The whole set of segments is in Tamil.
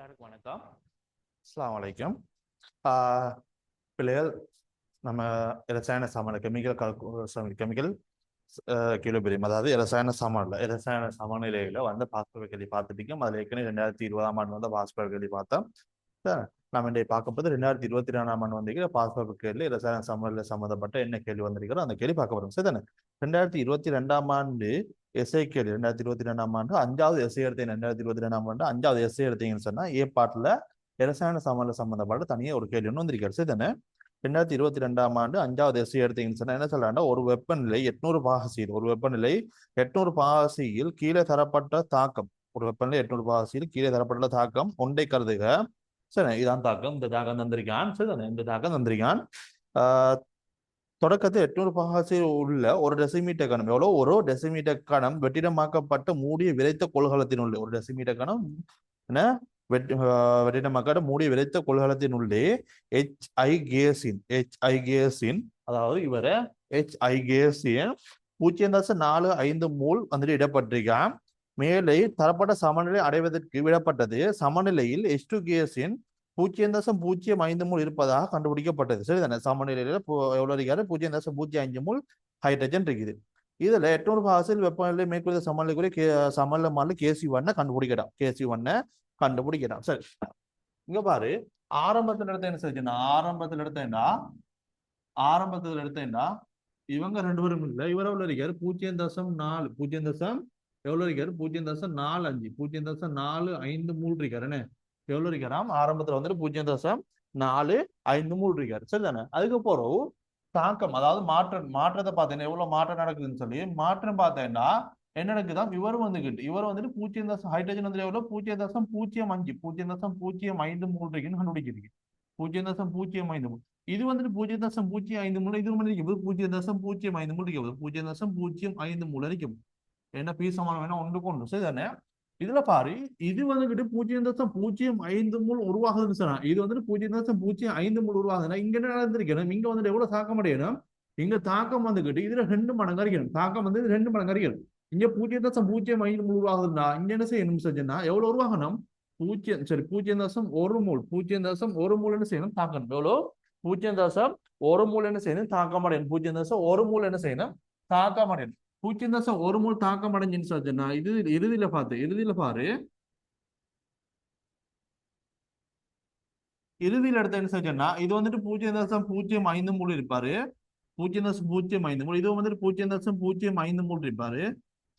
எல்லாருக்கும் வணக்கம். அஸ்ஸலாமு அலைக்கும். பிள்ளைகள் நம்ம இரசாயன சாமான கெமிக்கல் கிலோபிரியம், அதாவது இரசாயன சமநிலையில வந்து பாஸ்பர் கேள்வி பார்த்துட்டீங்க. அதில் ஏற்கனவே 2020ஆம் ஆண்டு வந்து பாஸ்பர் கேள்வி பார்த்தோம். நம்ம இன்றைய பார்க்கும்போது 2022ஆம் ஆண்டு வந்து பாஸ்பர் கேள்வி இரசாயன சமநிலை சம்மந்தப்பட்ட என்ன கேள்வி வந்திருக்கிறோம் அந்த கேள்வி பார்க்க போறோம். சரிதானே? 2022ஆம் ஆண்டு எஸ்ஐ கேள்வி 2022ஆம் ஆண்டு 5வது எஸ்ஐ எடுத்தீங்க. 2022ஆம் ஆண்டு 5வது எஸ்ஐ எடுத்தீங்கன்னு சொன்னா ஏ பாட்டில் இரசாயன சமநிலை சம்பந்தப்பட்ட தனியாக ஒரு கேள்வி ஒன்று வந்திருக்காரு. சரிதானே? 2022ஆம் ஆண்டு 5வது எஸ்ஐ எடுத்தீங்கன்னு சொன்னா என்ன சொல்றாங்கன்னா, ஒரு வெப்பநிலை 800 பாகசியில் கீழே தரப்பட்ட தாக்கம், ஒரு வெப்பநிலை 800 பாகசியில் கீழே தரப்பட்ட தாக்கம் ஒன்றை கருதுக. சரி, இதான் தாக்கம். இந்த தாக்கம் தந்திருக்கான். சரிதானே? இந்த தாக்கம் தந்திருக்கான். தொடக்கத்தில் 800 பாகசியில் உள்ள ஒரு டெசிமீட்டர் கணம் எவ்வளோ? ஒரு டெசிமீட்டர் கணம் வெற்றிடமாக்கப்பட்ட மூடிய விரைத்த கொள்கலத்தினுள்ளே, ஒரு டெசிமீட்டர் கணம் என்ன வெற்றிடமாக்கப்பட்ட மூடிய விரைத்த கொள்கலத்தினுள்ளே HI கேஸின் அதாவது இவரை HI கேஸின் 0.45 மூல் வந்துட்டு இடப்பட்டிருக்கான். மேலே தரப்பட்ட சமநிலை அடைவதற்கு விடப்பட்டது. சமநிலையில் H2 கேஸின் 0.05 மூல் இருப்பதாக கண்டுபிடிக்கப்பட்டது. சரிதானே? சமநிலையில எவ்வளவு இருக்காரு? 0.05 மூல் ஹைட்ரஜன் இருக்குது. இதுல 800 பாகசில் வெப்பநிலை மேற்கொள்ள சமநிலைக்குரிய சமநிலை மாடல் KC1 கண்டுபிடிக்கிறான். சரி, இங்க பாரு. ஆரம்பத்தில் எடுத்தேன்னா இவங்க ரெண்டு பேரும் இல்ல, இவர் எவ்வளவு இருக்காரு? 0.4 எவ்வளவு இருக்காரு? 0.45 0.45 மூல் இருக்காரு. எவ்வளவு இருக்காராம்? ஆரம்பத்துல வந்துட்டு 0.45 மூல் இருக்காரு. சரிதானே? அதுக்கப்புறம் தாக்கம், அதாவது மாற்றத்தை பார்த்தேன்னா எவ்வளவு மாற்றம் நடக்குதுன்னு சொல்லி மாற்றம் பார்த்தேன்னா என்ன நடக்குதான்? இவர் வந்துட்டு 0. ஹைட்ரஜன் வந்து எவ்வளவு? 0.05 மூல் இருக்குன்னு கண்டுபிடிக்கிறீங்க. 0.05 மூல். இது வந்துட்டு 0.05 மூல். இது வந்து 0.05 மூல் இருக்குது. 0.05 மூல் இருக்கும். என்ன பி சமானம் வேணா ஒன்று கொண்டு. சரிதானே? இதுல பாரு, இது வந்துகிட்டு 0.05 மூல் உருவாகுதுன்னு சொன்னா, இது வந்துட்டு 0.05 மூல் உருவாகுதுன்னா இங்க என்ன நடந்திருக்கணும்? இங்க வந்துட்டு எவ்வளவு தாக்கம் அடையணும்? இங்க தாக்கம் வந்துகிட்டு இதுல 2 மடங்கு அறிக்கணும். தாக்கம் வந்து 2 மடங்கு அறிக்கணும். இங்க 0.05 மூல் உருவாகுதுன்னா இங்க என்ன செய்யணும் சொன்னா எவ்வளவு உருவாகணும்? 0.1 மூல். 0.1 மூல் என்ன செய்யணும்? தாக்கம் எவ்வளவு? 0.1 மூல் என்ன செய்யணும்? தாக்கம் அடையணும். 0.1 மூல் என்ன செய்யணும்? தாக்கம் அடையணும். 0.1 மூல் தாக்கம் அடைஞ்சுன்னு சொன்னா இது இறுதியில பாரு, இறுதியில் எடுத்த என்ன சொன்னா இது வந்துட்டு 0.05 மூல் இருப்பாரு. 0.05 மூல். இது வந்துட்டு 0.05 மூல் இருப்பாரு.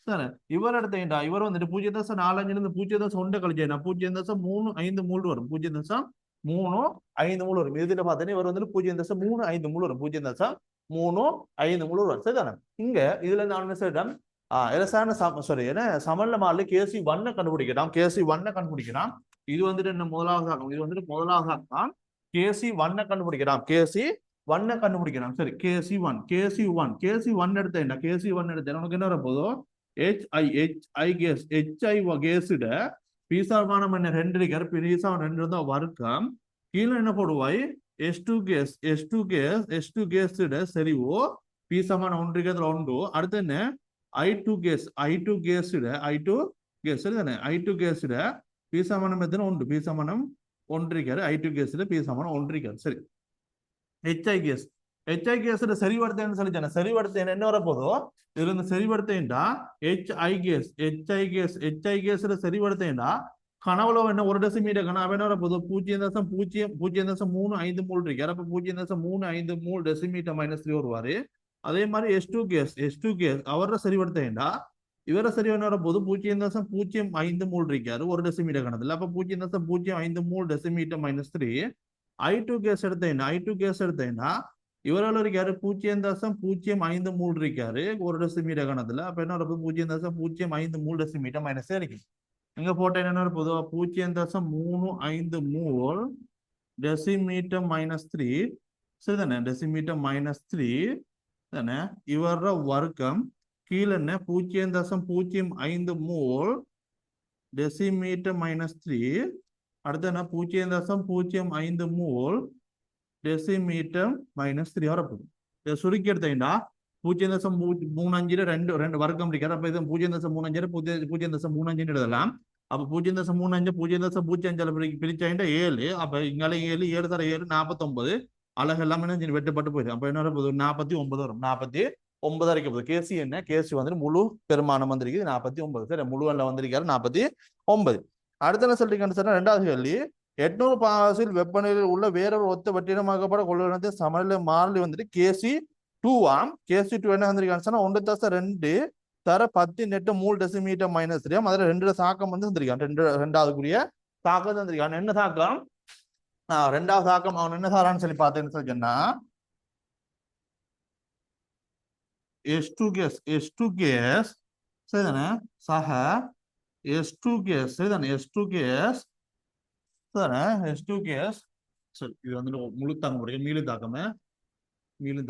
சரி, இவர் எடுத்தா இவர் வந்துட்டு 0.45 0.1 கழிச்சா 0.35 மூல் வரும். 0.35 மூல் வரும். இறுதியில பார்த்தீங்கன்னா இவர் வந்துட்டு 0.35 மூல் வரும். 0.35 மூல் வரும். சரிதானே? இங்க இதுல நான் என்ன சொல்றேன்? சமநிலை மாடல் KC1 கண்டுபிடிக்கிறான். இது வந்துட்டு என்ன முதலாவது தான் KC1 கண்டுபிடிக்கிறான். சரி, KC1 எடுத்தா உனக்கு என்ன வரப்போதோ? HI கேஸ் பீசாமானம் என்ன 2 இருக்காரு. பீசாமன் 2 இருந்தா வர்க்கம். கீழே என்ன போடுவாய்? H2 கேஸ் சரிவோ பீசாமான 1 இருக்கிறதுல 1. அடுத்து என்ன? I2 கேஸ் சரிதானே? I2 கேஸ் பீசாமானம் எத்தனை? 1. பீசாமானம் 1 இருக்காரு. I2 கேஸ் பீசாமானம் 1 இருக்காரு. சரி, HI கேஸ் சரிவடுத்தேன்னு சொல்லிச்சானே. சரிவடுத்தேன் என்ன வரப்போதோ? இதுல இருந்து சரிவடுத்தேன்டா HI கேஸ் சரிவடுத்தேன்டா கனவுல என்ன? ஒரு டெசிமீட்டர் கனவு என்ன வரப்போதோ? 0.35 மூல் இருக்காரு. அப்ப 0.35 மூல் டெசிமீட்டர் -3 வருவாரு. அதே மாதிரி H2 கேஸ் அவர சரிவடுத்தேன்டா இவர சரி என்ன வரப்போது? 0.05 மூல் இருக்காரு ஒரு டெசிமீட்டர் கணத்துல. அப்ப 0.05 மூல் டெசிமீட்டர் -3. I2 கேஸ் எடுத்தேன்னா இவரால் இருக்காரு 0.05 மூல் இருக்காரு ஒரு டெசிமீட்டர் கணத்துல. அப்ப என்ன வரப்போது? 0.05 மூல் டெசிமீட்டர் -3 இருக்கு. இங்க போட்ட என்ன வரப்போது? 0.35 மூல் டெசிமீட்டர் -3. சரிதானே? டெசிமீட்டர் -3 தானே? இவர வர்க்கம் கீழே என்ன? 0.05 மூல் டெசிமீட்டர் -3. அடுத்து என்ன? 0.05 மூல் டெசிமீட்டர் -3 வரப்போகுது. இதை சுருக்கி எடுத்தீங்கன்னா 0.35 2 வர்க்கம் இருக்காரு. அப்ப இது 0.35 0.35 எழுதலாம். அப்ப 0.35 0.05 பிரிச்சாயிட்டா 7. அப்ப இங்கால 7 7 தர 7 49 அழகு எல்லாம் என்ன வெட்டப்பட்டு போயிடும். அப்ப என்ன வரும் 49 வரும். 49 வரைக்கும் போகுது. கேசி என்ன கேசி வந்து முழு பெருமானம் வந்திருக்குது 49. சரி முழு எல்லாம் வந்திருக்காரு 49. அடுத்த என்ன சொல்றீங்கன்னு சொன்னா ரெண்டாவது கேள்வி 800 பாசில் வெப்பநிலையில் உள்ள வேறொரு ஒத்த வெற்றிடமாக்கப்பட கொள்ளுநத்தை சமநிலை மாறிலி வந்துட்டு கேசி 2 ஆம். கேசி 2 என்ன வந்திருக்கான்னு சொன்னா 1.2 தர 10 மூல் டெசிமீட்டர் மைனஸ் 3 அதுல 2 சாக்கம் வந்து வந்திருக்கான். ரெண்டாவது கூடிய தாக்கம் வந்திருக்கான். என்ன தாக்கம் ரெண்டாவது தாக்கம் அவன் என்ன சாரான்னு சொல்லி பார்த்தேன்னு சொன்னா S2 கேஸ் சரிதானே சக S2 கேஸ் சரிதானே S2 கேஸ் சரிதானே S2 கேஸ் சரி இது வந்து முழு தாக்கம் படிக்க மீளு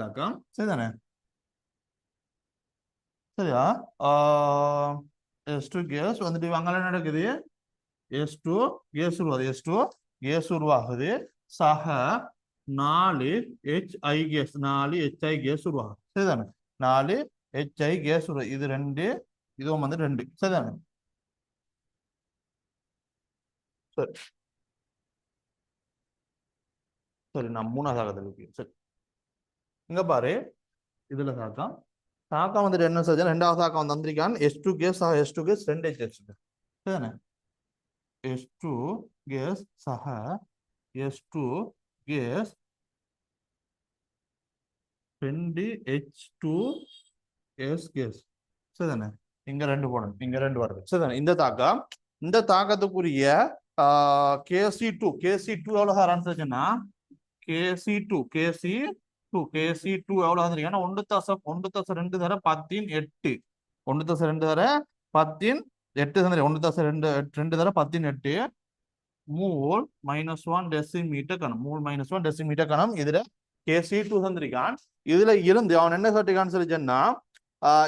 தாக்கம் சரிதானே சரியா S2 கேஸ் வந்துட்டு அங்கே நடக்குது S2 கேஸ் உருவாகுது S2 கேஸ் உருவாகுது சக 4 HI கேஸ் 4 HI கேஸ் உருவாகுது சரிதானே 4 HI கேஸ் உருவாகுது. இது 2 இதுவும் வந்து 2 சரிதானே சரி சரி நான் மூணாவது ஆகத்தில் சரி இங்க பாரு இதுல தாக்கம் வந்துட்டு என்ன சொல்றது ரெண்டாவது தாக்கம் வந்து வந்திருக்கான் S2 case S2 case 2 HH சரிதானே S2 கேஸ் சக S2 கேஸ் 2 H2S கேஸ் சரிதானே இங்க 2 போடணும் இங்க 2 வருது சரிதானே இந்த தாக்கத்துக்குரிய KC2 எவ்வளவு ஆரம்பிச்சுன்னா KC2 எவ்வளவு வந்திருக்கீங்கன்னா 1.2 தர 10 1.2 தர 10 1.2 தர 18 மூல் -1 டெசிமீட்டர் கணம் இதுல KC2 தந்திருக்கான். இதுல இருந்து அவன் என்ன சொல்லிருக்கான்னு சொல்லி சொன்னா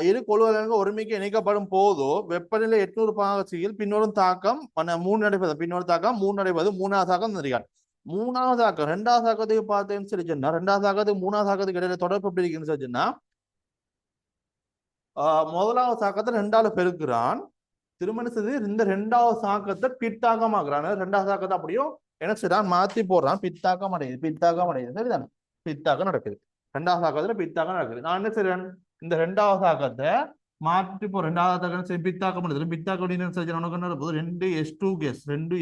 இரு கொள்வதற்கு ஒருமைக்கு இணைக்கப்படும் போதோ வெப்பநிலை 800 பாகசியில் பின்னொரு தாக்கம் 3 நடைபெறுது. பின்னொரு தாக்கம் 3 நடைபெறுது. மூணாவது தாக்கம் தந்திருக்கான். மூணாவது தாக்கம் ரெண்டாவது தாக்கத்துக்கு பார்த்தேன்னு சொல்லி சொன்னா ரெண்டாவது தாக்கத்துக்கு மூணாவது தாக்கத்துக்கு இடையில தொடர்பு எப்படி இருக்குன்னு சொல்லி சொன்னா முதலாவது தாக்கத்தை 2ஆல பெருக்குறான். திருமண செய்து இந்த ரெண்டாவது தாக்கத்தை பித்தாக்கமாக்குறான். ரெண்டாவது தாக்கத்தை அப்படியும் என்ன செய்யறான் மாத்தி போடுறான். பித்தாக்கம் அடையுது சரிதானே பித்தாக்கம் நடக்குது. ரெண்டாவது தாக்கத்துல பித்தாக்கம் நடக்குது. நான் என்ன செய்றேன் இந்த ரெண்டாவது தாக்கத்தை மாற்றி போ ரெண்டாவது தாக்கம் பித்தாக்கம் பண்ணுது. பித்தாக்கம் உனக்கு என்ன போகுது 2 கேஸ் 2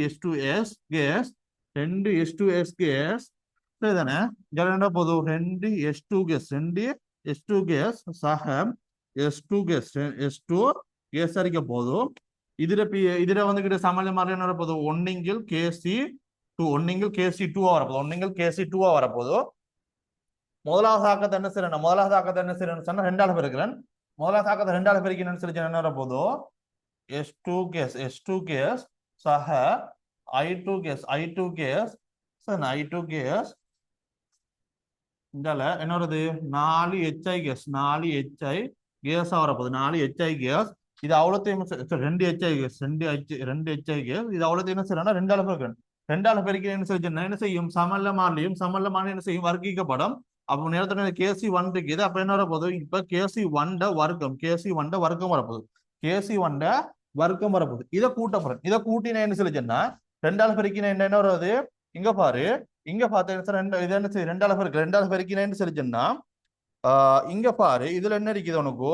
கேஸ் சரிதானே என்ன போதும் 2 கேஸ் சக S2 கேஸ் அடிக்க போதும். இதுல வந்துகிட்டு சமநிலை மாதிரி என்ன போதும் 1 KC2 வரப்போதும். முதலாவது தாக்கத்தை என்ன செய்யறேன் சொன்னா 2ஆல பெருக்கிறேன். முதலாவது தாக்கத்தை 2ஆல பெருக்கிறேன்னு சொல்லி என்ன வரப்போதோ S2 கேஸ் சக I2 கேஸ் இந்தால என்ன வருது 4 HI கேஸா வரப்போகுது. 4 HI கேஸ் இது அவ்வளோத்தையும் 2 HI கேஸ் இது அவ்வளோத்தையும் என்ன செய்யறா 2ஆல பெருக்கிறேன். 2ஆல பெருக்கிறேன் என்ன செய்யும் சமல்ல மாறி என்ன செய்யும் வர்க்கீக்கப்படும். அப்போ நேரத்துல KC1 இருக்குது. அப்ப என்ன வரப்போகுது இப்ப KC1 வர்க்கம் வரப்போகுது. இதை கூட்ட போறேன். இதை கூட்டினா என்ன சொல்லிச்சேன்னா 2ஆல பெருக்கினா என்ன வருது இங்க பாரு இங்க பார்த்தேன் இது என்ன செய்யும் 2ஆல பெருக்கினேன்னு சொல்லிச்சேன்னா இங்க பாரு இதுல என்ன இருக்குது உனக்கு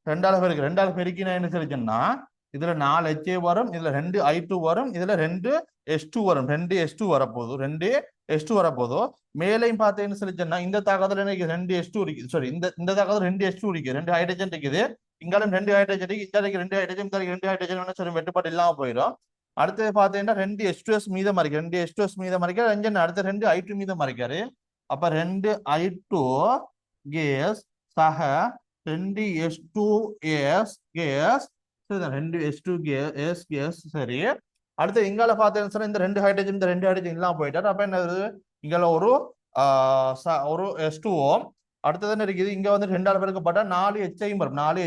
2ஆல பெருக்கினா என்ன சொல்லிச்சேன்னா இதுல 4 HA வரும். இதுல 2 I2 வரும். இதுல 2 S2 வரும். 2 S2 வரப்போதோ மேலையும் பார்த்தேன்னு சொல்லிச்சேன்னா இந்த தாக்கத்துல எனக்கு 2 S2 இருக்குது. சாரி இந்த தாக்கத்துல 2 S2 இருக்கு. 2 ஹைட்ரஜன் இருக்குது. இங்காலும் 2 ஹைட்ரஜன் இருக்கு. இங்க 2 ஹைட்ரஜன் 2 ஹைட்ரஜன் சொல்லி வெட்டுப்பாடு இல்லாம போயிடும். அடுத்தது பார்த்தீங்கன்னா 2 S2S மீதம் மறைக்க 2 S2S மீதம் மறைக்க அடுத்த 2 I2 மீதம் மறைக்காரு. அப்ப 2 I2 கேஸ் சக 2 S2S கேஸ் 2 S2 கேஸ் சரி. அடுத்து இங்கால பார்த்தேன்னு இந்த 2 ஹைட்ரஜன் இல்லாம போயிட்டாரு. அப்ப என்ன இங்கால ஒரு S2 அடுத்தது என்ன இருக்குது இங்க வந்து 2ஆல பெருக்கப்பட்ட 4 HI வரும். 4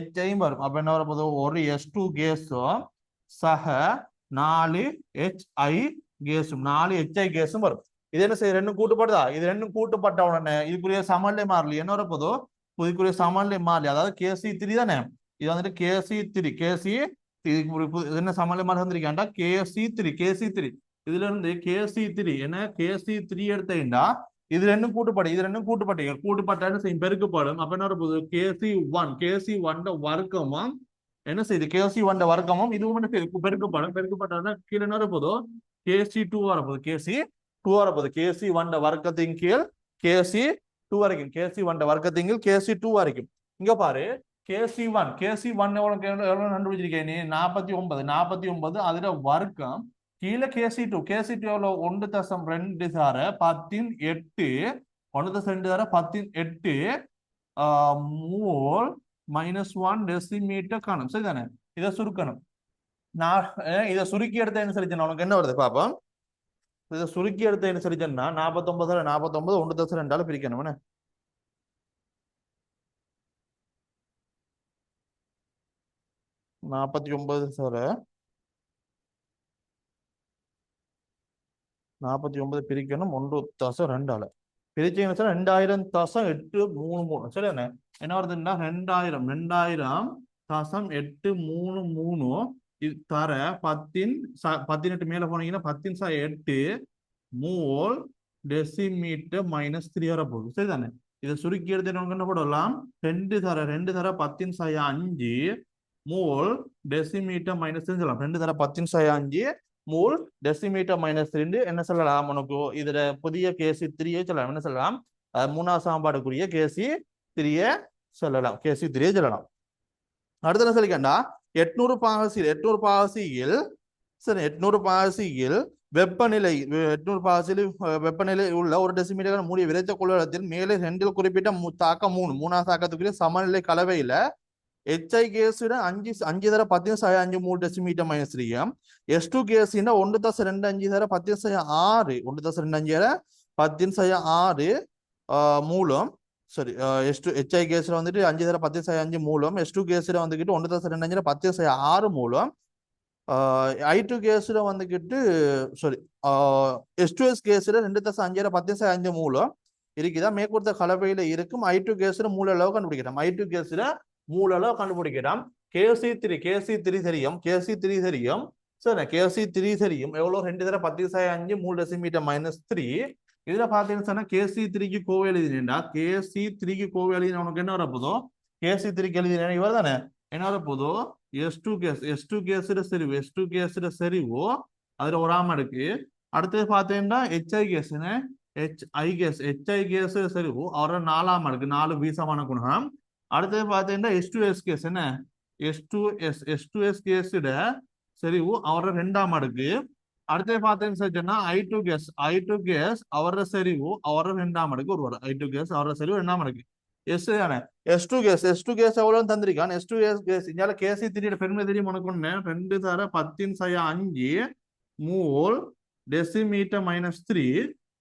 HI வரும். அப்ப என்ன வரப்போது ஒரு S2 கேஸும் சக 4 HI கேஸும் வரும். இது என்ன செய்ய ரெண்டும் கூட்டுப்படுதா? இது ரெண்டும் கூட்டுப்பட்ட உடனே இதுக்குரிய சமநிலை மாறலி என்ன வரப்போதோ, இதுக்குரிய சமநிலை மாறலி அதாவது KC3 தானே, இது வந்துட்டு KC3 என்ன சமநிலை மாறி வந்திருக்காண்டா KC3 இதுல இருந்து KC3 என்ன KC3 எடுத்தீங்கன்னா இது ரெண்டும் கூட்டுப்பட்டு இது ரெண்டும் கூட்டுப்பட்டான்னு செய்யும் பெருக்கப்படும். அப்ப என்ன வரப்போகுது KC1 வர்க்கமும் என்ன செய்யுது KC1 வர்க்கமும் இதுவும் என்ன செய்யுது பெருக்கப்பட்டால் கீழே என்ன வரப்போதோ KC2 வரப்போகுது KC1 வர்க்கத்தின் கீழ் KC2 வரைக்கும் KC1 வர்க்கத்தின் கீழ் KC2 வரைக்கும். இங்க பாரு KC1 எவ்வளவு கண்டுபிடிச்சிருக்கேன் நீ 49 அதுல வர்க்கம் கீழே KC2 எவ்வளவு 1.2 தர 10 1.2 தர 10 மோல் -1 டெசிமீட்டர் காணும். சரிதானே? இதை சுருக்கணும். நான் இதை சுருக்கி எடுத்த என்ன சரிச்சேன் உனக்கு என்ன வருது பாப்போம். இதை சுருக்கி எடுத்த என்ன சரிச்சேன்னா 49 1.2 பிரிக்கணும். 49 பிரிக்கணும் 1.2 பிரிச்சீங்கன்னா 2000.833. சரி என்ன வருதுன்னா 2000.833 இது தர 18 மேல போனீங்கன்னா 10/8 மோல் டெசிமீட்டர் -3 வர போகுது. சரிதானே? இதை சுருக்கி எடுத்து என்ன போடலாம் 2 தர 10/5 மோல் டெசிமீட்டர் -3 சொல்லலாம். 2 தர 10/5 மூல் டெசிமீட்டர் -2 என்ன சொல்லலாம் உனக்கு இதுல புதிய KC3 சொல்லலாம். என்ன சொல்லலாம்? மூணாவது சமன்பாடுக்குரிய KC3 சொல்லலாம். அடுத்த என்ன சொல்லிக்கண்டா 800 பாகசியில் சரி 800 பாகசியில் வெப்பநிலை உள்ள ஒரு டெசிமீட்டர் மூடிய விரைத்த கொள்ளளத்தில் மேலே 2 குறிப்பிட்ட தாக்கம் 3 தாக்கத்துக்குரிய சமநிலை கலவையில HI கேஸிட 5 தர 10/5 மூல் டெசிமீட்டர் -3 S2 கேஸிட 1.25 தர 10/6 10/6 மூலம் சரி HI கேஸ்ல வந்துட்டு 5 தர 10/5 மூலம் S2 கேஸ்ல வந்துகிட்டு 1.25 10/6 மூலம் I2 கேஸ்ல வந்துகிட்டு சாரி S2S கேஸ்ல 2.5 தர 10/5 மூலம் இருக்குதா மேற்கொடுத்த கலவையில இருக்கும் I2 கேஸ்ல மூல அளவு கண்டுபிடிக்கிறோம். I2 கேஸ்ல மூல அளவு கண்டுபிடிக்கிறோம். KC3 தெரியும் சரி KC3 தெரியும் எவ்வளவு 2 தர 10/5 மூல் டெசிமீட்டர் -3. இதுல பாத்தீங்கன்னா KC3க்கு கோவை எழுதினா KC3க்கு கோவை எழுதினா உனக்கு என்ன வரப்போதோ KC3க்கு எழுதினா இவர் தானே என்ன வரப்போதோ S2 கேஸ் செறிவு அதுல ஒரு ஆமா இருக்கு. அடுத்தது பாத்தீங்கன்னா HI கேஸ் செறிவு அவரோட 4ஆம் அடுக்கு 4 வீசமான குணகம். அடுத்தது பாத்தீங்கன்னா S2S கேஸ் என்ன S2S கேஸிட செறிவு அவரோட 2ஆம் அடுக்கு. அடுத்தது பாத்தீங்கன்னா I2 கேஸ் அவரோட செறிவு அவரோட 2ஆம் அடுக்கு ஒருவர் I2 கேஸ் அவரோட செறிவு 2ஆம் அடுக்கு. S2 கேஸ் எவ்வளவு தந்திருக்கான் S2 கேஸ் இங்கால KC3 பெருமை தெரியும் உனக்கு ஒண்ணு 2 தர 10/5 மூல் டெசிமீட்டர் -3.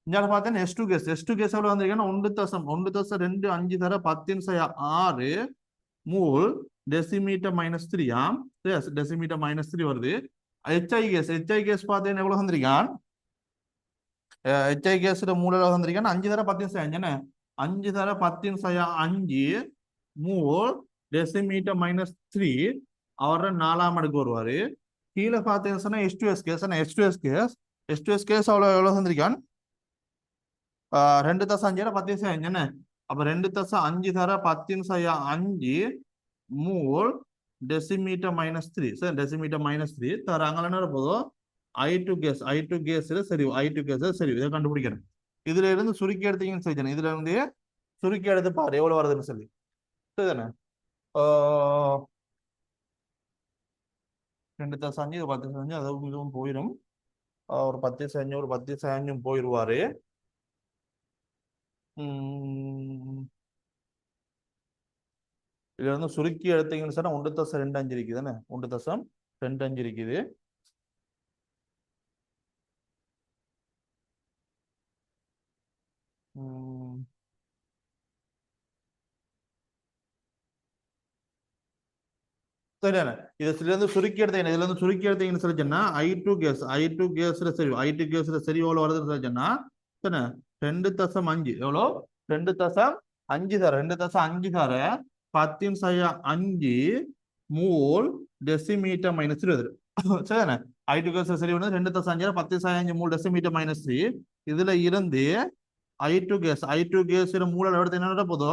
இங்கால பார்த்தா S2 கேஸ் எவ்வளவு வந்திருக்கான் 1.25 தர 10/6 மூல் டெசிமீட்டர் -3 டெசிமீட்டர் -3 வருது. HI கேஸ் பார்த்தேன் எவ்வளவு வந்திருக்கான் HI கேஸ் மூல எவ்வளவு வந்திருக்கான் 5 தர 10/5 என்ன 5 தர 10/5 மூல் டெசிமீட்டர் -3 அவரோட 4ஆம் அடுக்கு வருவாரு. கீழே பார்த்தீங்கன்னா S2S கேஸ் எவ்வளவு வந்திருக்கான் 2.5 தர 10/5 என்ன அப்ப 2.5 தர 10/5 மூல் டெசிமீட்டர் -3 சரி டெசிமீட்டர் -3 தர அங்கே என்ன போதும் I2 கேஸ் சரி இதை கண்டுபிடிக்கிறேன். இதுல இருந்து சுருக்கி எடுத்தீங்கன்னு சொல்லி இதுல இருந்து சுருக்கி எடுத்து பாரு எவ்வளவு வருதுன்னு சொல்லி சரிதானே 2.5 10/5 அதுவும் இதுவும் போயிடும் ஒரு 10/5 போயிடுவாரு. இதுல இருந்து சுருக்கி எடுத்தீங்கன்னு சொன்னா 1.25 இருக்குது தானே 1.25 இருக்குது. சரியான இதுல இருந்து சுருக்கி எடுத்தீங்கன்னு சொல்லி சொன்னா I2 கேஸ்ல சரி எவ்வளவு வருதுன்னு சொல்லி சொன்னா தானே 2.5 எவ்வளோ 2.5 தர 2.5 தர 10⁻5 மூல் டெசிமீட்டர் மைனஸ் 20 சரிதானே I2 கேஸ் சரி வந்து 2.5 10⁻5 மூல் டெசிமீட்டர் மைனஸ் 3 இதுல இருந்து I2 கேஸ் மூல எடுத்து என்ன போதோ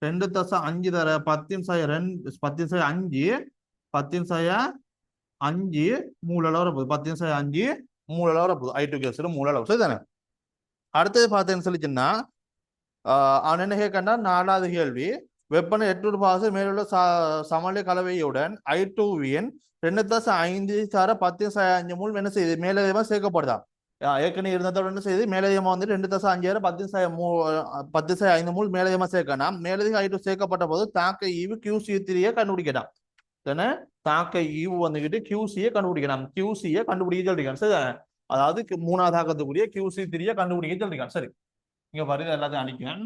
2.5 தர 10⁻2 10⁻5 மூல அளவு வரப்போகுது 10⁻5 மூல அளவு வரப்போகுது I2 கேஸ் மூல அளவு சரிதானே அடுத்தது பார்த்தேன்னு சொல்லிச்சுன்னா அவன் என்ன கேட்கண்டா 4வது கேள்வி வெப்பநிலை 800 பாசல் மேலுள்ள சமநிலை கலவையுடன் I2வின் 2.5 தர 10⁻5 மூல் என்ன செய்யுது மேலதிகமா சேர்க்கப்படுதா ஏற்கனவே இருந்ததோட என்ன செய்யுது மேலதிகமா வந்து 2.5 10⁻5 மூல் மேலதிகமா சேர்க்கணும் மேலதிக I2 சேர்க்கப்பட்ட போது தாக்க ஈவு QC3 கண்டுபிடிக்கலாம் தானே தாக்க ஈவு வந்துகிட்டு QC கண்டுபிடிக்கலாம் QC கண்டுபிடிக்க சொல்லிருக்காங்க சரி அதாவது 3வது தாக்கத்துக்குரிய QC3 கண்டுபிடிக்க சொல்லிருக்காங்க சரி இங்க பாருங்க எல்லாத்தையும் அடிக்கிறேன்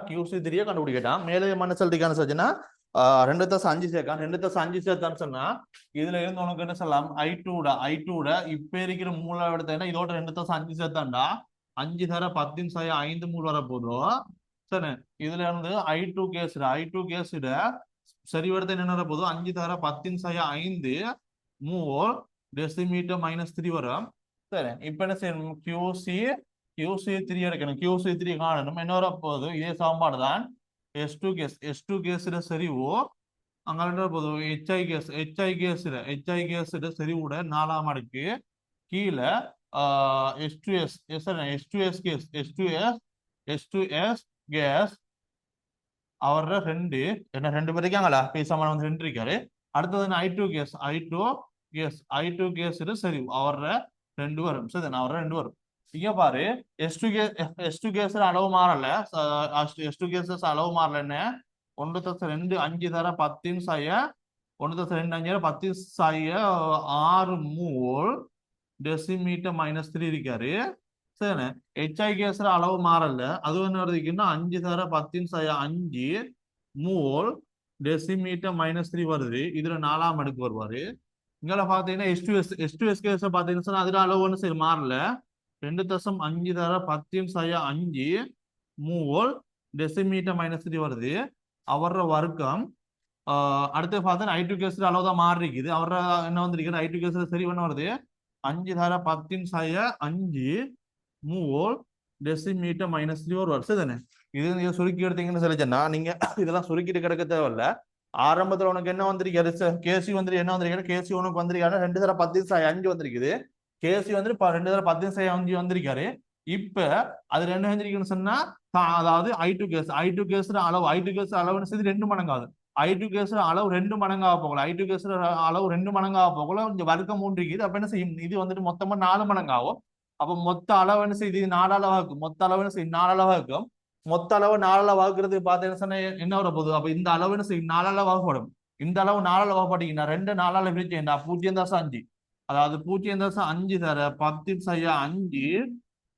QC3 கண்டுபிடிக்கட்டான் மேலே என்ன சொல்லிருக்கான்னு சொன்னா 2.5 சேர்க்கான் 2.5 சேர்த்தான்னு சொன்னா இதுல இருந்து உனக்கு என்ன சொல்லலாம் I2 இப்ப இருக்கிற மூல எடுத்தா இதோட 2.5 சேர்த்தாண்டா 5 தர 10⁻5 மூல் வர போதும் சரி இதுல இருந்து I2 கேஸ் சரி எடுத்த என்ன வர போதும் 5 தர 10⁻5 மூல் டெசிமீட்டர் மைனஸ் 3 வரும் சரி இப்ப என்ன செய்யணும் QC3 எடுக்கணும் QC3 காணணும் என்ன வர போகுது இதே சமன்பாடு தான் S2 கேஸ் செறிவு அங்க போதும் HI கேஸ் செறிவோட 4ஆம் அடுக்கு கீழே S2S கேஸ் அவர 2 என்ன 2 பேர் இருக்காங்களா பேசாம வந்து 2 இருக்காரு அடுத்தது I2 கேஸ் சரி அவர 2 வரும் சரி அவர 2 வரும் இங்க பாரு S2 கேஸ் அளவு மாறல S2 கேஸ் அளவு மாறலன்னு 1.25 தர 10⁻1.25 மூல் டெசிமீட்டர் மைனஸ் 3 இருக்காரு சரிண்ணே HI கேஸ் அளவு மாறல அது என்ன வருதுன்னா 5 தர 10⁻5 மூல் டெசிமீட்டர் மைனஸ் 3 வருது இதுல 4ஆம் அடுக்கு வருவாரு இங்க பாத்தீங்கன்னா S2S கேஸ் பாத்தீங்கன்னா அதுல அளவு ஒண்ணு சரி மாறல 2.5 தர 10⁻5 மூல் டெசிமீட்டர் மைனஸ் 3 வருது அவர வர்க்கம் அடுத்து பார்த்தா I2 கேஸ் அளவுதான் மாறி இருக்குது அவர என்ன வந்திருக்கு I2 கேஸ் சரி என்ன வருது 5 தர 10⁻5 மூல் டெசிமீட்டர் மைனஸ் 3 ஒரு வருஷம் தானே இது நீங்க சுருக்கி எடுத்தீங்கன்னு சொல்லிச்சேன்னா நீங்க இதெல்லாம் சுருக்கிட்டு கிடக்க தேவையில்ல ஆரம்பத்துல உனக்கு என்ன வந்திருக்காரு கேசி வந்துருக்கு என்ன வந்திருக்காரு கேசி உனக்கு வந்திருக்காரு 2 தர 10⁻5 வந்திருக்குது கேசி வந்து 2 தர 10⁻5 வந்திருக்காரு இப்ப அது ரெண்டு வந்திருக்குன்னு சொன்னா அதாவது I2 கேஸ் அளவுன்னு சொல்லி 2 மடங்காது I2 கேஸ் அளவு 2 மடங்காக போகல I2 கேஸ் அளவு 2 மடங்காக போகல இந்த வர்க்கம் 3 இருக்குது அப்ப என்ன செய்யும் இது வந்துட்டு மொத்தமா 4 மடங்காகும் அப்ப மொத்த அளவு என்ன செய்யுது 4 அளவாக்கும் மொத்த அளவு என்ன செய்யும் 4 அளவாக்கும் மொத்த அளவு 4 அளவாக்குறதுக்கு பார்த்தீங்கன்னா சொன்னா என்ன வர போகுது அப்ப இந்த அளவு என்ன செய்யும் 4 அளவாகப்படும் இந்த அளவு 4 அளவாகப்பட்டீங்கன்னா 2 4 பிரிச்சேன்டா 0.5 அதாவது 0.5 தர 10⁻5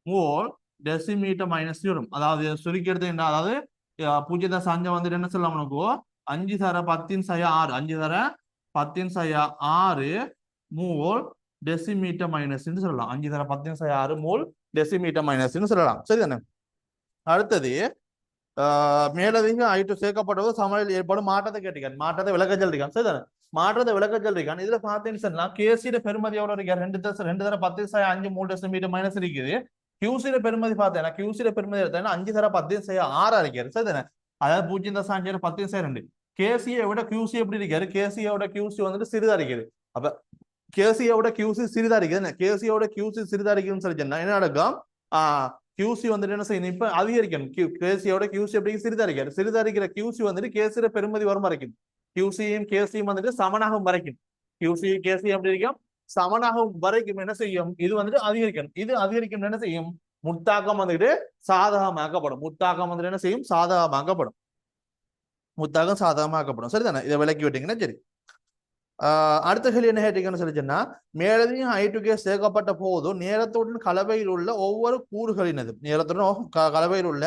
மூல் டெசிமீட்டர் மைனஸ் வரும் அதாவது சுருக்கி எடுத்து அதாவது 0.5 வந்துட்டு என்ன சொல்லலாம் உனக்கு 5 தர 10⁻6 5 தர 10⁻6 மூல் டெசிமீட்டர் மைனஸ் சொல்லலாம் 5 தர 10⁻6 மூல் டெசிமீட்டர் மைனஸ் சொல்லலாம் சரிதானே அடுத்தது மேலதிக I2 சேர்க்கப்பட்டது சமநிலையில் ஏற்படும் மாற்றத்தை கேட்டிருக்காரு மாற்றத்தை விளக்க சொல்லிருக்கான் சரிதானே மாற்றத்தை விளக்க சொல்லிருக்கான் இதுல பார்த்தீங்கன்னு சொன்னா கேசியோட பெருமதி எவ்வளவு இருக்காரு 2 தர 10⁻5 மூல் டெசிமீட்டர் மைனஸ் இருக்குது QC பெருமதி பார்த்தேன்னா QC பெருமதி எடுத்தா 5 தர 10⁻6 இருக்காரு சரிதானே அதாவது 0.5 10⁻2 கேசியை விட QC எப்படி இருக்காரு கேசியோட QC வந்துட்டு சிறிதா இருக்குது அப்ப கேசியோட QC சிறிதா இருக்குது கேசியோட QC சிறிதா இருக்குன்னு சொல்லி சொன்னா என்ன நடக்கும் QC வந்துட்டு என்ன செய்யணும் இப்ப அதிகரிக்கணும் கேசியோட QC எப்படி சிறிதா இருக்கிற QC வந்துட்டு கேசியோட பெருமதி வரும் வரைக்கும் QCயும் கேசியும் வந்துட்டு சமனாகும் வரைக்கும் QC கேசி எப்படி இருக்கும் சமனாகும் வரைக்கும் என்ன செய்யும் இது வந்துட்டு அதிகரிக்கணும் இது அதிகரிக்கும் என்ன செய்யும் முத்தாக்கம் வந்துட்டு சாதகமாக்கப்படும் முத்தாக்கம் வந்துட்டு என்ன செய்யும் சாதகமாக்கப்படும் முத்தாக்கம் சாதகமாக்கப்படும் சரிதானே இதை விளக்கி விட்டீங்கன்னா சரி அடுத்த கேள்வி என்ன கேட்டீங்கன்னு சொல்லி சொன்னா மேலதிகம் I2 கேஸ் சேர்க்கப்பட்ட போது நேரத்துடன் கலவையில் உள்ள ஒவ்வொரு கூறுகளினதும் கலவையில் உள்ள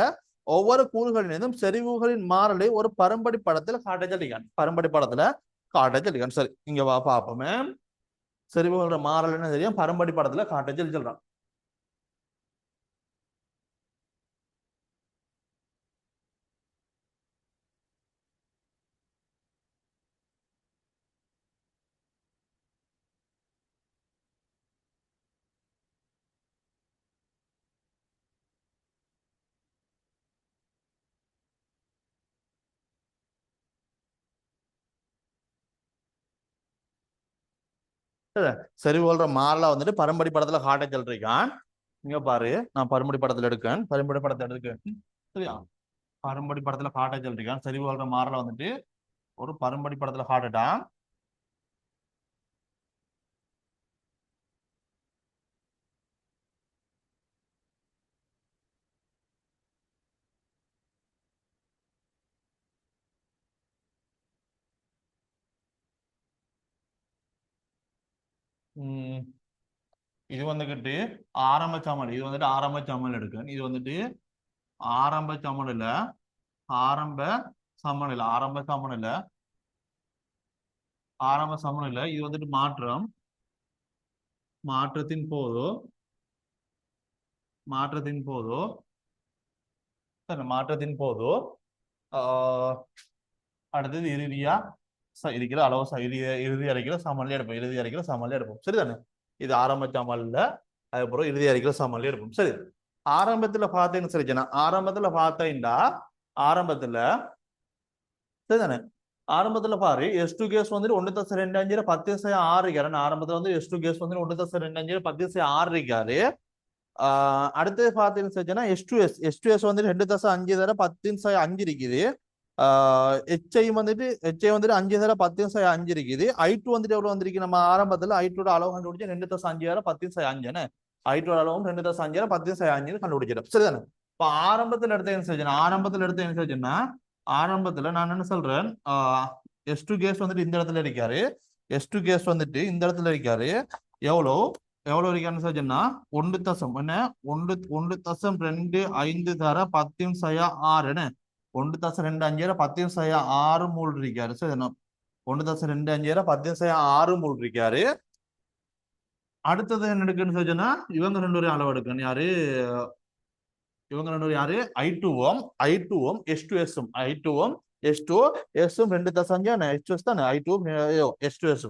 ஒவ்வொரு கூறுகளினதும் செறிவுகளின் மாறலை ஒரு பரம்படி படத்துல காட்ட சொல்லிக்கான் பரம்படி படத்துல காட்ட சொல்லிருக்கான். சரி, இங்க வா பாப்போமே. செறிவுகளோட மாறல் என்ன தெரியும், பரம்படி படத்துல காட்ட சொல்லி சொல்றான். செறிவுகளோட மாறலா வந்துட்டு பரம்படி படத்துல காட்ட சொல்றான். இங்க பாரு, நான் பரம்படி படத்துல எடுக்கேன், பரம்படி படத்தை எடுக்கேன். சரியா, பரம்படி படத்துல காட்ட சொல்றான். செறிவுகளோட மாறலா வந்துட்டு ஒரு பரம்படி படத்துல காட்டட்டான். உம் இது வந்துகிட்டு ஆரம்ப சமன், இது வந்துட்டு ஆரம்ப சமன் எடுக்கேன். இது வந்துட்டு ஆரம்ப சமனில ஆரம்ப சமனில ஆரம்ப சமனில ஆரம்ப சமனில இது வந்துட்டு மாற்றம், மாற்றத்தின் போதோ மாற்றத்தின் போதோ சரி, மாற்றத்தின் போதோ ஆஹ் அடுத்தது இறுதியா இருக்கிற அளவு இறுதி அறைக்கிற சமநிலை எடுப்போம். இறுதி அறைக்கிற சமநிலை எடுப்போம். சரிதானே, இது ஆரம்ப சமன்ல, அதுக்கப்புறம் இறுதி அறைக்கிற சமநிலை எடுப்போம். சரி, ஆரம்பத்துல பார்த்தேன்னு சரிச்சுன்னா, ஆரம்பத்துல பார்த்தேன்டா, ஆரம்பத்துல சரிதானே, ஆரம்பத்துல பாரு S2 கேஸ் வந்துட்டு 1+2 10⁻6 இருக்காரு. ஆரம்பத்துல வந்து S2 கேஸ் வந்து 1+2 10⁻6 இருக்காரு. அடுத்தது பார்த்தீங்கன்னு சொல்லிச்சுன்னா S2S வந்து 2+5 தர 10⁻5 இருக்குது. HI வந்துட்டு 5 தர 10⁻5 இருக்குது. I2 வந்துட்டு எவ்வளவு வந்திருக்கு, நம்ம ஆரம்பத்துல I2 அளவு கண்டுபிடிச்சு 2+5 தர 10⁻5. I2 அளவும் 2+5 தர 10⁻5 கண்டுபிடிச்சிடும். சரிதானே, இப்ப ஆரம்பத்துல எடுத்த என்ன செஞ்சேன், ஆரம்பத்துல எடுத்த என்ன செஞ்சேன்னா, ஆரம்பத்துல நான் என்ன சொல்றேன், S2 கேஸ் வந்துட்டு இந்த இடத்துல இருக்காரு. S2 கேஸ் வந்துட்டு இந்த இடத்துல இருக்காரு. எவ்வளோ எவ்வளவு இருக்கான்னு சொல்லிச்சுன்னா, 1.25 தர 10⁻6 என்ன, 1+2 10⁻6 மூல் இருக்காரு. சரி, 1+2 10⁻6 மூல் இருக்காரு. அடுத்தது என்ன எடுக்குன்னு சொல்லிச்சுன்னா, இவங்க ரெண்டு பேரும் அளவு எடுக்கணும். யாரு இவங்க ரெண்டு பேரும் யாரு, I2வும் S2S I2வும் S2S 2+5 S2S தானே, I2 S2S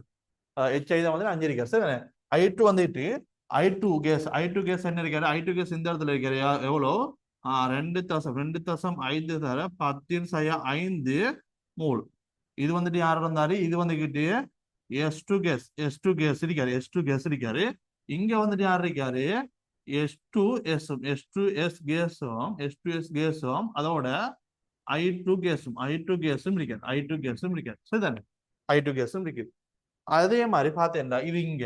HI தான் வந்து 5 இருக்காரு. சரி, I2 வந்துட்டு I2 கேஸ் என்ன இருக்காரு, I2 கேஸ் இந்த இடத்துல இருக்காரு. எவ்வளோ, 2.5 தர 10⁻5 மூல். இது வந்துட்டு யார் வந்தாரு, இது வந்துகிட்டு S2 கேஸ் இருக்காரு. இங்க வந்துட்டு யார் இருக்காரு, S2S கேஸும் அதோட I2 கேஸும் இருக்காரு. சரிதானே, I2 கேஸும் இருக்கு. அதே மாதிரி பார்த்தேன்டா, இது இங்க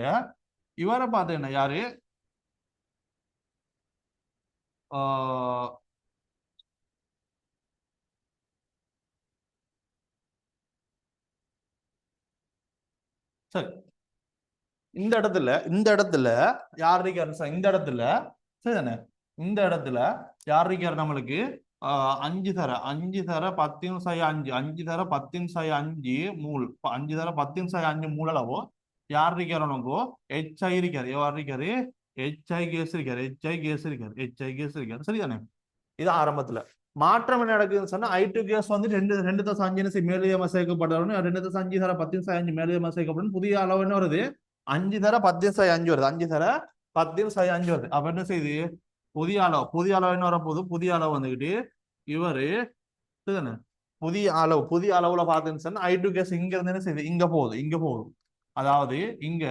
இவரை பார்த்தேன்னா யாரு, சரி, இந்த இடத்துல யார் இருக்காரு, இந்த இடத்துல சரிதானே, இந்த இடத்துல யார் இருக்காரு நம்மளுக்கு, 5 தர 10⁻5 5 தர 10⁻5 மூல், 5 தர 10⁻5 மூல் அளவோ யார் இருக்காரு, நமக்கு HI இருக்காரு. யார் இருக்காரு, HI கேஸ் இருக்காரு. சரிதானே, இது ஆரம்பத்துல. மாற்றம் என்ன நடக்குதுன்னு சொன்னா, I2 கேஸ் வந்து 2+5 மேலதிகமா சேர்க்கப்படணும். 2+5 தர 10⁻5 மேலதிகமா சேர்க்கப்படும். புதிய அளவு என்ன வருது, 5 தர 10⁻5 வருது. 5 தர 10⁻5 வருது. அப்ப என்ன செய்யுது, புதிய அளவு என்ன வரப்போகுது, புதிய அளவு வந்துகிட்டு இவரு சரிதானே, புதிய அளவுல பார்த்தீங்கன்னு சொன்னா I2 கேஸ் இங்க இருந்து என்ன செய்யுது, இங்க போகுது. அதாவது இங்க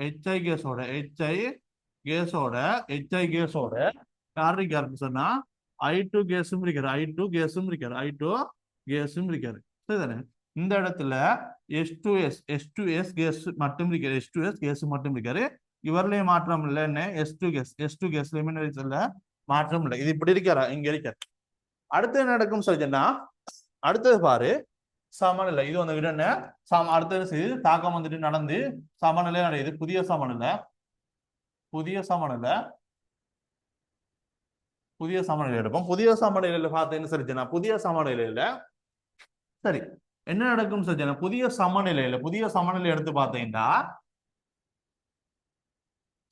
HI கேஸோட யார் இருக்காருன்னு சொன்னா, I2 கேஸும் இருக்காரு. சரிதானே, இந்த இடத்துல S2S கேஸ் மட்டும் இருக்காரு. இவர்லயே மாற்றம் இல்லை. என்ன, S2 கேஸ் மாற்றம் இல்லை. இது இப்படி இருக்காரா, இங்க இருக்காரு. அடுத்து என்ன நடக்கும் சொல்லிச்சுன்னா, அடுத்தது பாரு, சமநிலை. இது வந்துகிட்டு என்ன, அடுத்தது செய்து தாக்கம் வந்துட்டு நடந்து சமநிலை அடையுது. புதிய சமநிலை எடுப்போம். புதிய சமநிலையில பார்த்தேன்னு சொல்லிச்சுன்னா, புதிய சமநிலையில சரி, என்ன நடக்கும் சஜ்ஜனா? புதிய சமநிலை எடுத்து பார்த்தீங்கன்னா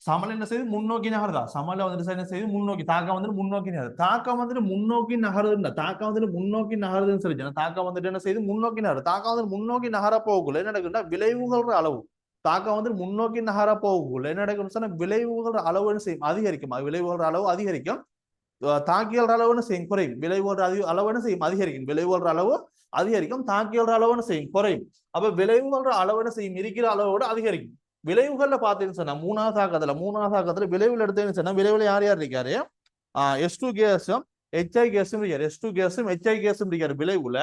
சமநிலை என்ன செய்யுது? முன்னோக்கி நகருதா? சமநிலை வந்துட்டு என்ன செய்யுது? முன்னோக்கி. தாக்கம் வந்துட்டு முன்னோக்கி நகருது. தாக்கம் வந்துட்டு முன்னோக்கி நகருதுன்னா தாக்கம் வந்துட்டு முன்னோக்கி நகருதுன்னு சொல்லி தாக்கம் வந்துட்டு என்ன செய்யுது? முன்னோக்கி நகருது. தாக்கம் வந்துட்டு முன்னோக்கி நகர போகக்குள்ள என்ன நடக்குதுன்னா விளைவுகள் அளவு. தாக்கம் வந்துட்டு முன்னோக்கி நகர போகக்குள்ள என்ன நடக்கும்னு சொன்னா விளைவுகள் அளவு என்ன செய்யும்? அதிகரிக்கும். விளைவுகள் அளவு அதிகரிக்கும். தாக்கியல் அளவுன்னு செய்யும் குறையும். விளைவுகள் அளவுன்னு செய்யும் அதிகரிக்கும். விளைவுகள் அளவு அதிகரிக்கும். தாக்கியல் அளவுன்னு செய்யும் குறையும். அப்ப விளைவுகள் அளவுன்னு செய்யும் இருக்கிற அளவோட அதிகரிக்கும். விளைவுகள்ல பாத்தீங்கன்னு சொன்னா மூணாவது தாக்கத்துல விளைவுல எடுத்தீங்கன்னு சொன்னா விளைவுல யார் யார் இருக்காரு? S2 கேஸும் HI கேஸும் இருக்காரு. S2 கேஸும் HI கேஸும் இருக்காரு விளைவுல.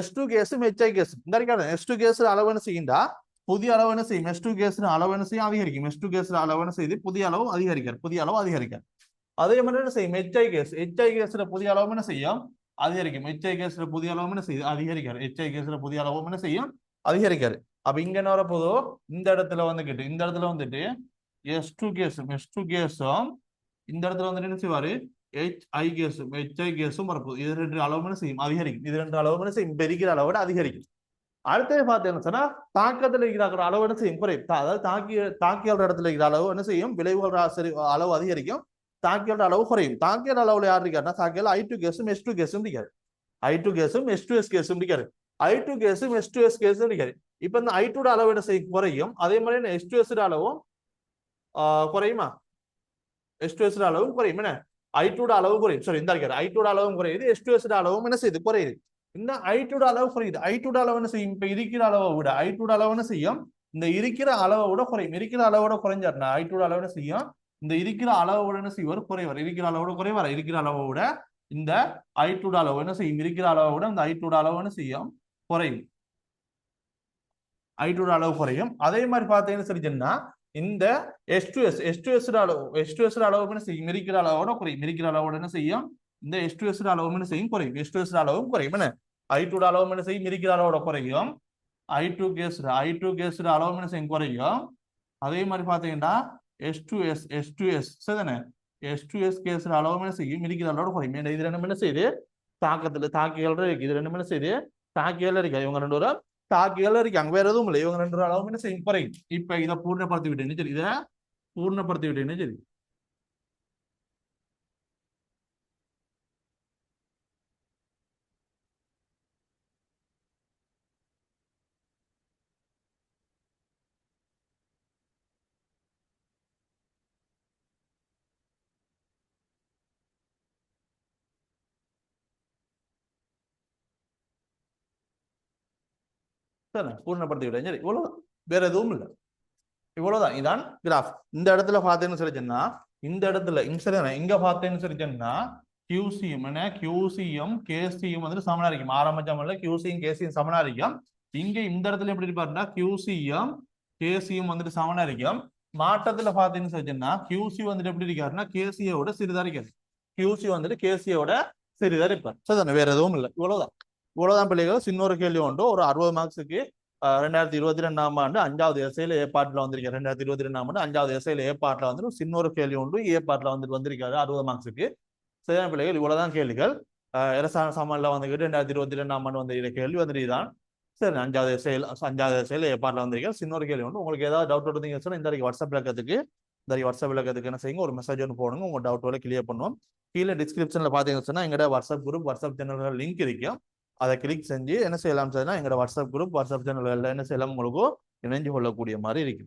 S2 கேஸும் HI கேஸும் இந்த இருக்காரு. S2 கேஸ் அளவு என்ன செய்யுண்டா புதிய அளவு என்ன செய்யும்? S2 கேஸ் அளவு என்ன செய்யும்? அதிகரிக்கும். S2 கேஸ் அளவு என்ன செய்யுது? புதிய அளவு அதிகரிக்கார். அதே மாதிரி என்ன செய்யும்? HI கேஸ்ல புதிய அளவு என்ன செய்யும்? அதிகரிக்கும். HI கேஸ்ல புதிய அளவு என்ன செய்யுது? அதிகரிக்காரு. HI கேஸ்ல புதிய அளவு என்ன செய்யும்? அதிகரிக்காரு. அப்ப இங்க என்ன வரப்போதோ இந்த இடத்துல வந்துட்டு S2 கேஸும் இந்த இடத்துல வந்துட்டு என்ன செய்வாரு? HI கேஸும் வரப்போகுது. இது ரெண்டு அளவு என்ன செய்யும்? அதிகரிக்கும். இது ரெண்டு அளவு என்ன செய்யும்? பெருகிற அளவோட அதிகரிக்கும். அடுத்தது பார்த்தீங்கன்னு சொன்னா தாக்கத்துல இருக்கிற அளவு என்ன செய்யும்? குறையும். அதாவது தாக்கியல் இடத்துல இருக்கிற அளவு என்ன செய்யும்? விளைவுகள் அளவு அதிகரிக்கும். தாக்கியல் அளவு குறையும். தாக்கியல் அளவுல யார் இருக்காருன்னா தாக்கியல் I2 கேஸும் S2 கேஸும் இருக்காரு. I2 கேஸும் S2S கேஸும் இருக்காரு. I2 கேஸும் S2S கேஸும் இருக்காரு. இப்ப இந்த I2 அளவு என்ன செய்யும்? குறையும். அதே மாதிரி S2S அளவும் குறையுமா? S2S அளவும் குறையும். என்ன I2 அளவு குறையும். சரி இந்த இருக்காரு. I2 அளவும் குறையுது. S2S அளவும் என்ன செய்யுது? குறையுது. இந்த I2 அளவு குறையுது. I2 அளவு என்ன செய்யும்? இப்ப இருக்கிற அளவை விட I2 அளவு என்ன செய்யும்? இந்த இருக்கிற அளவை விட குறையும். இருக்கிற அளவோட குறைஞ்சாருன்னா I2 அளவு என்ன செய்யும்? இந்த இருக்கிற அளவோட என்ன செய்வார்? குறைவார். இருக்கிற அளவோட குறைவார். இருக்கிற அளவை விட இந்த I2 அளவு என்ன செய்யும்? இருக்கிற அளவை விட இந்த I2 அளவு என்ன செய்யும்? குறையும். I2 அளவு குறையும். அதே மாதிரி பார்த்தீங்கன்னு சொல்லிச்சுன்னா இந்த S2S அளவு என்ன செய்யும்? இருக்கிற அளவோட குறையும். இருக்கிற அளவோட என்ன செய்யும்? இந்த S2S அளவு என்ன செய்யும்? குறையும். S2S அளவும் குறையும். என்ன I2 அளவு என்ன செய்யும்? இருக்கிற அளவோட குறையும். I2 கேஸ் அளவு என்ன செய்யும்? குறையும். அதே மாதிரி பார்த்தீங்கன்னா S2S சரிதானே? S2S கேஸ் அளவு என்ன செய்யும்? இருக்கிற அளவோட குறையும். இது ரெண்டு என்ன செய்யுது? தாக்கிகள் இருக்கு. இது ரெண்டு என்ன செய்யுது? தாக்கிகள் இருக்கு. இவங்க ரெண்டு பேரும் தாக்கிகள் இருக்கு. அங்க வேற எதுவும் இல்லை. இவங்க ரெண்டு அளவு என்ன செய்யும்? குறையும். இப்ப இதை பூர்ணப்படுத்தி விட்டேன்னு சரி. சரி சரி பூர்ணப்படுத்தி விட்டேன். சரி இவ்வளவு வேற எதுவும் இல்லை. இவ்வளவுதான். இதான் கிராஃப். இந்த இடத்துல பார்த்தேன்னு சொல்லிச்சேன்னா இந்த இடத்துல இங்க பார்த்தேன்னு சொல்லிச்சேன்னா QCM KCM வந்துட்டு சமனா இருக்கும். ஆரம்பிச்சோம்ல QCM KCM சமனா இருக்கும். இங்க இந்த இடத்துல எப்படி இருப்பாருன்னா QCM KCM வந்துட்டு சமனா இருக்கும். மாற்றத்துல பார்த்தீங்கன்னு சொல்லிச்சேன்னா QC வந்துட்டு எப்படி இருக்காருன்னா KCயோட சிறிதா இருக்காரு. QC வந்துட்டு KCயோட சிறிதா இருப்பார். சரிதானே? வேற எதுவும் இல்லை. இவ்வளவுதான் பிள்ளைகள். இன்னொரு கேள்வி உண்டு. ஒரு 60 மார்க்ஸுக்கு 2022ஆம் ஆண்டு 5வது எஸ்ஐல ஏ பார்ட்ல வந்திருக்காரு. 2022ஆம் ஆண்டு 5வது எஸ்ஐல ஏ பார்ட்ல வந்து இன்னொரு கேள்வி உண்டு. ஏ பார்ட்ல வந்திருக்காரு 60 மார்க்ஸுக்கு. சரியான பிள்ளைகள். இவ்வளவுதான் கேள்விகள். அரசாங்க சமன்ல வந்துகிட்டு 2022ஆம் ஆண்டு வந்திருக்கிற கேள்வி வந்துதான். சரி 5வது எஸ்ஐல ஏ பார்ட்ல வந்திருக்காரு. இன்னொரு கேள்வி உண்டு. உங்களுக்கு ஏதாவது டவுட் இருந்தீங்கன்னு சொன்னா இந்த வாட்ஸ்அப் விளக்கத்துக்கு என்ன செய்யுங்க? ஒரு மெசேஜ் ஒன்று போடுங்க. உங்க டவுட் கிளியர் பண்ணுவோம். கீழே டிஸ்கிரிப்ஷன்ல பாத்தீங்கன்னு சொன்னா எங்கட வாட்ஸ்அப் சேனல்கள் லிங்க் இருக்கும். அதை கிளிக் செஞ்சு என்ன செய்யலாம் சொன்னா எங்களோட வாட்ஸ்அப் சேனல்கள்ல என்ன செய்யலாம் உங்களுக்கு இணைஞ்சு கொள்ளக்கூடிய மாதிரி இருக்கு.